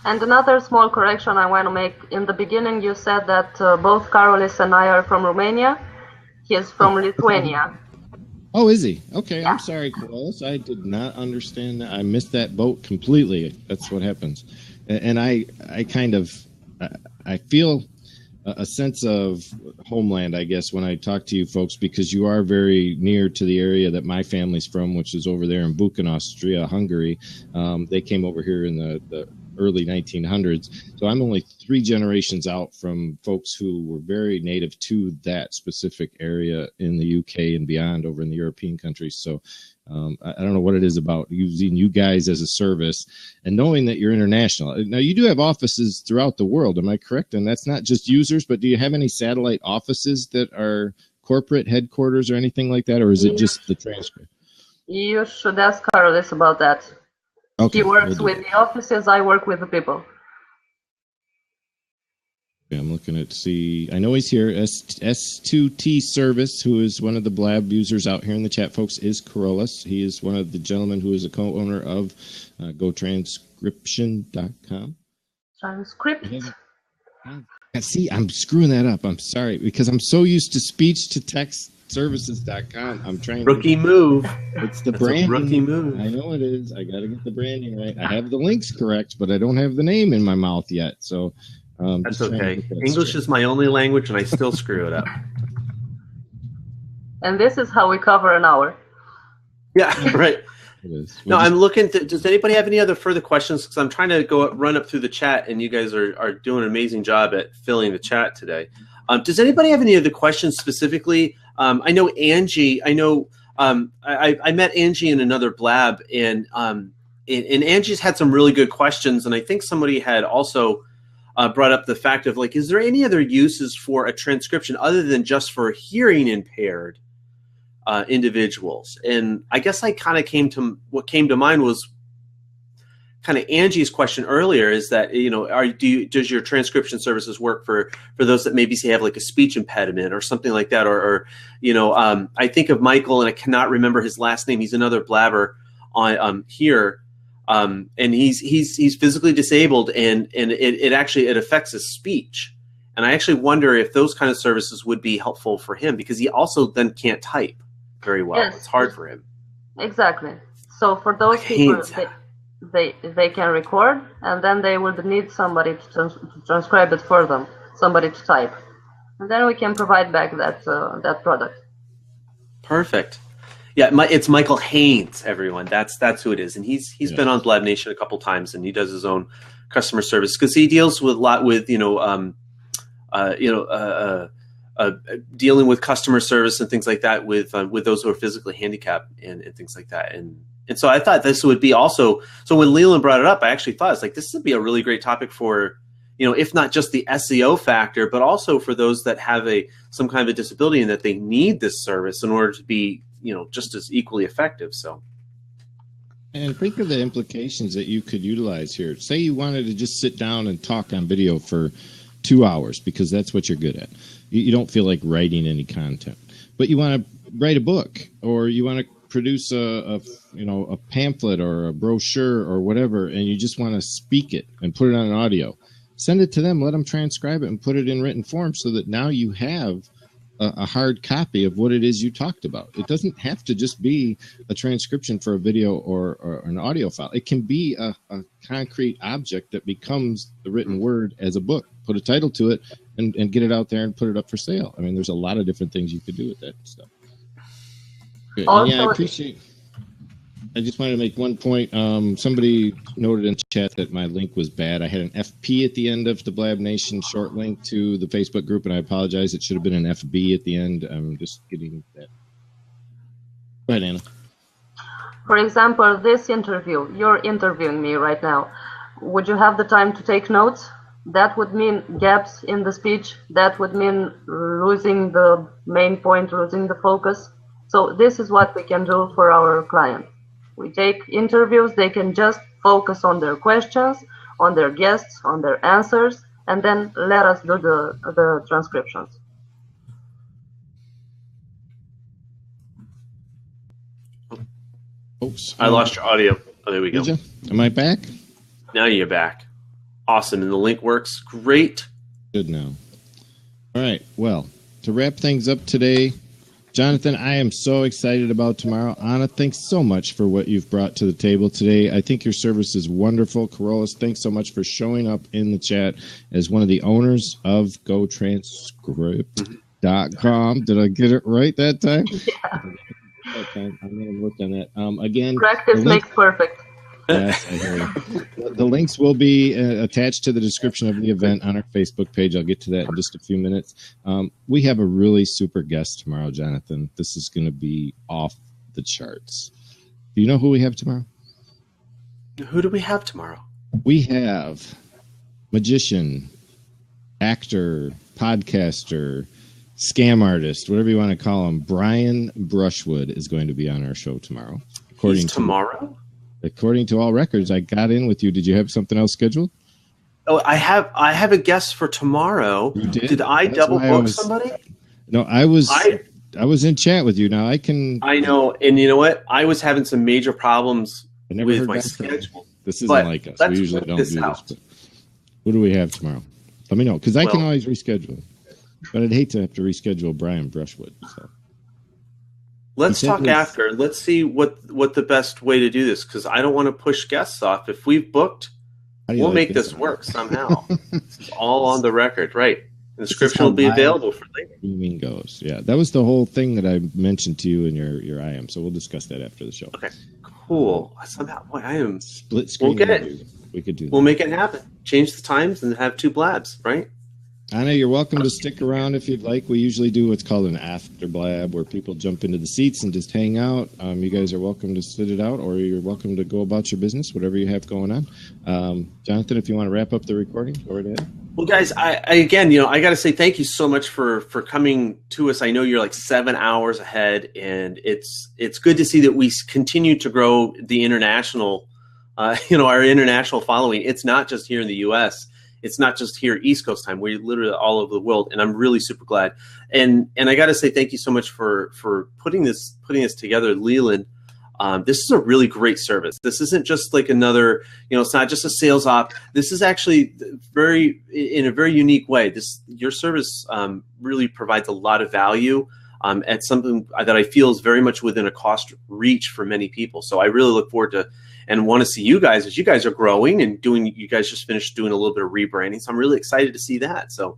[SPEAKER 3] And another small correction I want to make. In the beginning, you said that both Karolis and I are from Romania. He is from Lithuania.
[SPEAKER 2] Oh, is he? Okay,
[SPEAKER 3] yeah.
[SPEAKER 2] I'm sorry, Carlos. I did not understand that. I missed that boat completely. That's what happens. And I feel a sense of homeland, I guess, when I talk to you folks, because you are very near to the area that my family's from, which is over there in Buchan, Austria, Hungary. They came over here in the early 1900s. So I'm only 3 generations out from folks who were very native to that specific area in the UK and beyond over in the European countries. So I don't know what it is about using you guys as a service and knowing that you're international. Now, you do have offices throughout the world, am I correct? And that's not just users, but do you have any satellite offices that are corporate headquarters or anything like that? Or is it just the transcript?
[SPEAKER 3] You should ask Karolis about that. Okay, he works with the offices, I work with the people.
[SPEAKER 2] Okay, I'm looking at I know he's here. S2T Service, who is one of the Blab users out here in the chat, folks, is Corollas. He is one of the gentlemen who is a co-owner of GoTranscription.com.
[SPEAKER 3] Transcript.
[SPEAKER 2] See, I'm screwing that up. I'm sorry, because I'm so used to speech-to-text services.com. I'm trying
[SPEAKER 1] rookie move.
[SPEAKER 2] It's the branding.
[SPEAKER 1] Rookie move.
[SPEAKER 2] I know it is. I got to get the branding right. I have the links correct, but I don't have the name in my mouth yet. So
[SPEAKER 1] that's okay. English is my only language, and I still screw it up.
[SPEAKER 3] And this is how we cover an hour.
[SPEAKER 1] Yeah, right. No, I'm looking. Does anybody have any other further questions? Because I'm trying to run up through the chat, and you guys are doing an amazing job at filling the chat today. Does anybody have any other questions specifically? I know Angie. I know I met Angie in another Blab, and Angie's had some really good questions. And I think somebody had also brought up the fact of, like, is there any other uses for a transcription other than just for hearing impaired individuals? And I guess what came to mind was kind of Angie's question earlier, is that, does your transcription services work for those that maybe say have like a speech impediment or something like that, or I think of Michael, and I cannot remember his last name. He's another Blabber on here, and he's physically disabled, and it affects his speech. And I actually wonder if those kind of services would be helpful for him, because he also then can't type very well. Yes. It's hard for him.
[SPEAKER 3] Exactly. So for those people, they can record, and then they would need somebody to transcribe it for them, somebody to type, and then we can provide back that product.
[SPEAKER 1] Perfect. Yeah, it's Michael Haynes, everyone. That's who it is, and he's been on BlabNation a couple times, and he does his own customer service because he deals with a lot with dealing with customer service and things like that with those who are physically handicapped and things like that. And so I thought this would be also, so when Leland brought it up, I actually thought, it's like, this would be a really great topic for, if not just the SEO factor, but also for those that have some kind of a disability and that they need this service in order to be, just as equally effective. So.
[SPEAKER 2] And think of the implications that you could utilize here. Say you wanted to just sit down and talk on video for 2 hours because that's what you're good at. You don't feel like writing any content, but you want to write a book, or you want to produce a pamphlet or a brochure or whatever, and you just want to speak it and put it on an audio, send it to them, let them transcribe it and put it in written form so that now you have a hard copy of what it is you talked about. It doesn't have to just be a transcription for a video or an audio file. It can be a concrete object that becomes the written word as a book. Put a title to it and get it out there and put it up for sale. I mean, there's a lot of different things you could do with that stuff. Good. Yeah, I appreciate. I just wanted to make one point. Somebody noted in chat that my link was bad. I had an FP at the end of the BlabNation short link to the Facebook group, and I apologize. It should have been an FB at the end. I'm just getting that. Go ahead, Anna.
[SPEAKER 3] For example, this interview, you're interviewing me right now. Would you have the time to take notes? That would mean gaps in the speech. That would mean losing the main point, losing the focus. So this is what we can do for our client. We take interviews, they can just focus on their questions, on their guests, on their answers, and then let us do the transcriptions.
[SPEAKER 2] Oops.
[SPEAKER 1] I lost your audio. Oh, there we go.
[SPEAKER 2] Did you? Am I back?
[SPEAKER 1] Now you're back. Awesome. And the link works. Great.
[SPEAKER 2] Good now. All right. Well, to wrap things up today, Jonathan, I am so excited about tomorrow. Anna, thanks so much for what you've brought to the table today. I think your service is wonderful. Carolus, thanks so much for showing up in the chat as one of the owners of GoTranscript.com. Did I get it right that time?
[SPEAKER 3] Yeah.
[SPEAKER 2] Okay, I'm going to work on that. Again,
[SPEAKER 3] practice makes perfect.
[SPEAKER 2] Yes, I hear you. The links will be attached to the description of the event on our Facebook page. I'll get to that in just a few minutes. We have a really super guest tomorrow, Jonathan. This is going to be off the charts. Do you know who we have tomorrow?
[SPEAKER 1] Who do we have tomorrow?
[SPEAKER 2] We have magician, actor, podcaster, scam artist, whatever you want to call him. Brian Brushwood is going to be on our show tomorrow.
[SPEAKER 1] Tomorrow?
[SPEAKER 2] According to all records, I got in with you. Did you have something else scheduled?
[SPEAKER 1] Oh, I have a guest for tomorrow.
[SPEAKER 2] You did?
[SPEAKER 1] Did I double book somebody?
[SPEAKER 2] No, I was in chat with you. Now I can.
[SPEAKER 1] I know, and you know what? I was having some major problems with my schedule.
[SPEAKER 2] This isn't like us. We usually don't do this. But what do we have tomorrow? Let me know, because I can always reschedule. But I'd hate to have to reschedule Brian Brushwood. So.
[SPEAKER 1] Let's talk after. Let's see what the best way to do this, because I don't want to push guests off. If we've booked, we'll make this work somehow. It's all on the record, right? The description will be available for later.
[SPEAKER 2] Streaming goes. Yeah, that was the whole thing that I mentioned to you in your IM. So we'll discuss that after the show.
[SPEAKER 1] Okay, cool. Somehow, boy, I am
[SPEAKER 2] split screen.
[SPEAKER 1] We'll get it.
[SPEAKER 2] We could do that.
[SPEAKER 1] We'll make it happen. Change the times and have two blabs, right?
[SPEAKER 2] Anna, you're welcome to stick around if you'd like. We usually do what's called an after blab, where people jump into the seats and just hang out. You guys are welcome to sit it out, or you're welcome to go about your business, whatever you have going on. Jonathan, if you want to wrap up the recording, go right ahead.
[SPEAKER 1] Well, guys, I again, I got to say thank you so much for coming to us. I know you're like 7 hours ahead, and it's good to see that we continue to grow the international, our international following. It's not just here in the U.S. It's not just here East Coast time. We're literally all over the world, and I'm really super glad. And I got to say thank you so much for putting this together, Leland. This is a really great service. This isn't just like another, it's not just a sales op. This is actually in a very unique way. Your service really provides a lot of value at something that I feel is very much within a cost reach for many people. So I really look forward to and want to see you guys as you guys are growing and you guys just finished doing a little bit of rebranding. So I'm really excited to see that. So,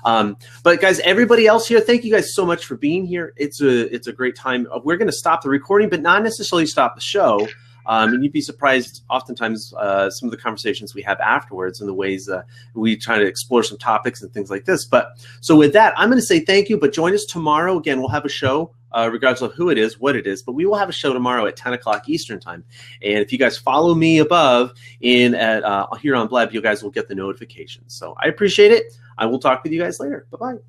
[SPEAKER 1] but guys, everybody else here, thank you guys so much for being here. It's a great time. We're going to stop the recording, but not necessarily stop the show. And you'd be surprised oftentimes some of the conversations we have afterwards and the ways we try to explore some topics and things like this. But so with that, I'm going to say thank you, but join us tomorrow. Again, we'll have a show regardless of who it is, what it is, but we will have a show tomorrow at 10 o'clock Eastern time. And if you guys follow me above here on Blab, you guys will get the notifications. So I appreciate it. I will talk with you guys later. Bye-bye.